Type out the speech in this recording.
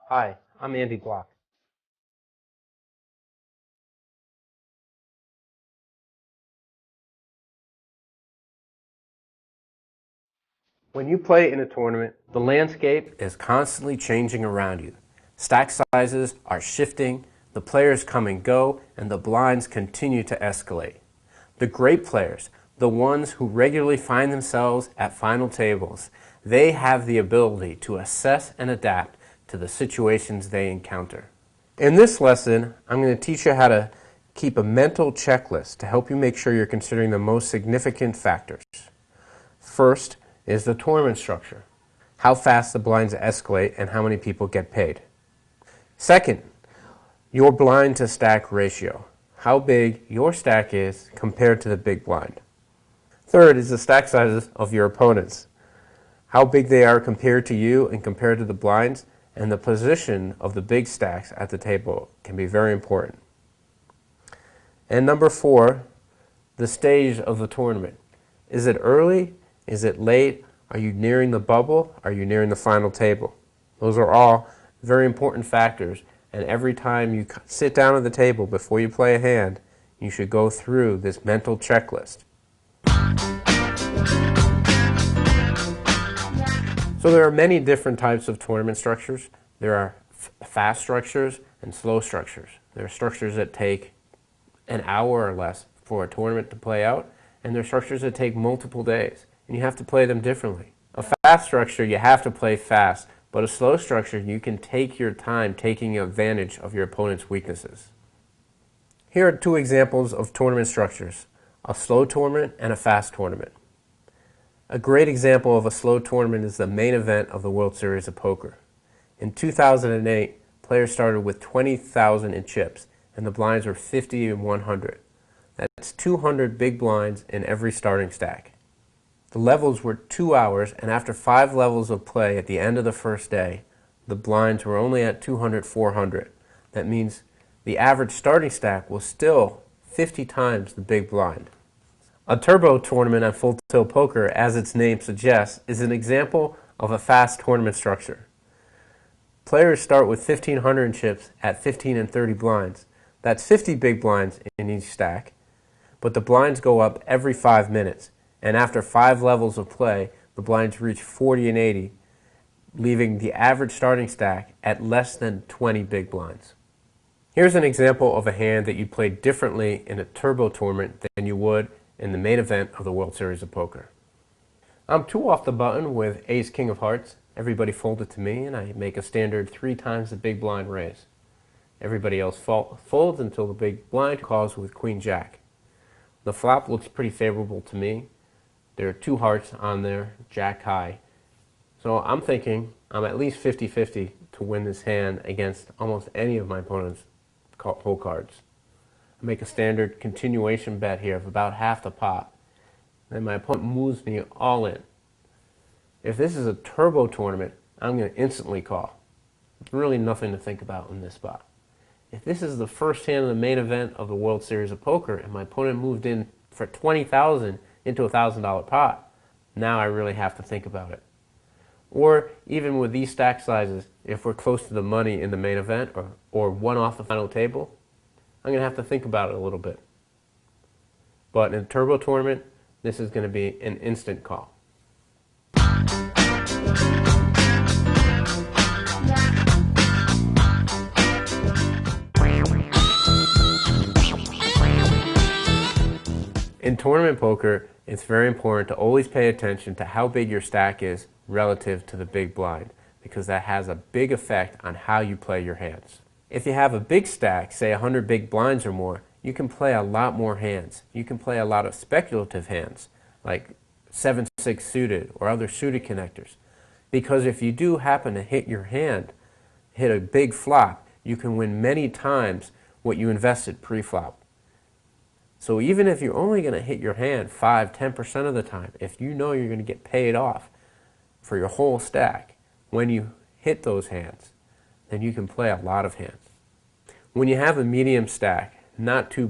Hi, I'm Andy Bloch. When you play in a tournament, the landscape is constantly changing around you. Stack sizes are shifting, the players come and go, and the blinds continue to escalate. The great players, the ones who regularly find themselves at final tables, they have the ability to assess and adapt to the situations they encounter. In this lesson, I'm going to teach you how to keep a mental checklist to help you make sure you're considering the most significant factors. First is the tournament structure, how fast the blinds escalate and how many people get paid. Second, your blind to stack ratio, how big your stack is compared to the big blind. Third is the stack sizes of your opponents, how big they are compared to you and compared to the blinds, and the position of the big stacks at the table can be very important. And number 4, the stage of the tournament. Is it early? Is it late? Are you nearing the bubble? Are you nearing the final table? Those are all very important factors, and every time you sit down at the table before you play a hand, you should go through this mental checklist. So there are many different types of tournament structures. There are fast structures and slow structures. There are structures that take an hour or less for a tournament to play out, and there are structures that take multiple days, and you have to play them differently. A fast structure, you have to play fast, but a slow structure, you can take your time taking advantage of your opponent's weaknesses. Here are 2 examples of tournament structures, a slow tournament and a fast tournament. A great example of a slow tournament is the main event of the World Series of Poker. In 2008, players started with 20,000 in chips, and the blinds were 50 and 100. That's 200 big blinds in every starting stack. The levels were 2 hours, and after 5 levels of play at the end of the first day, the blinds were only at 200, 400. That means the average starting stack was still 50 times the big blind. A turbo tournament on Full Tilt Poker, as its name suggests, is an example of a fast tournament structure. Players start with 1,500 chips at 15 and 30 blinds. That's 50 big blinds in each stack, but the blinds go up every 5 minutes, and after 5 levels of play, the blinds reach 40 and 80, leaving the average starting stack at less than 20 big blinds. Here's an example of a hand that you play differently in a turbo tournament than you would in the main event of the World Series of Poker. I'm 2 off the button with Ace King of Hearts. Everybody folded to me, and I make a standard 3 times the big blind raise. Everybody else folds until the big blind calls with Queen Jack. The flop looks pretty favorable to me. There are 2 hearts on there, Jack high. So I'm thinking I'm at least 50-50 to win this hand against almost any of my opponent's hole cards. I make a standard continuation bet here of about half the pot. Then my opponent moves me all in. If this is a turbo tournament, I'm going to instantly call. There's really nothing to think about in this spot. If this is the first hand of the main event of the World Series of Poker and my opponent moved in for 20,000 into a $1,000 pot, now I really have to think about it. Or even with these stack sizes, if we're close to the money in the main event or 1 off the final table, I'm going to have to think about it a little bit. But in a turbo tournament, this is going to be an instant call. In tournament poker, it's very important to always pay attention to how big your stack is relative to the big blind, because that has a big effect on how you play your hands. If you have a big stack, say 100 big blinds or more, you can play a lot more hands. You can play a lot of speculative hands, like 7-6 suited or other suited connectors. Because if you do happen to hit your hand, hit a big flop, you can win many times what you invested pre-flop. So even if you're only going to hit your hand 5-10% of the time, if you know you're going to get paid off for your whole stack when you hit those hands, then you can play a lot of hands. When you have a medium stack, not too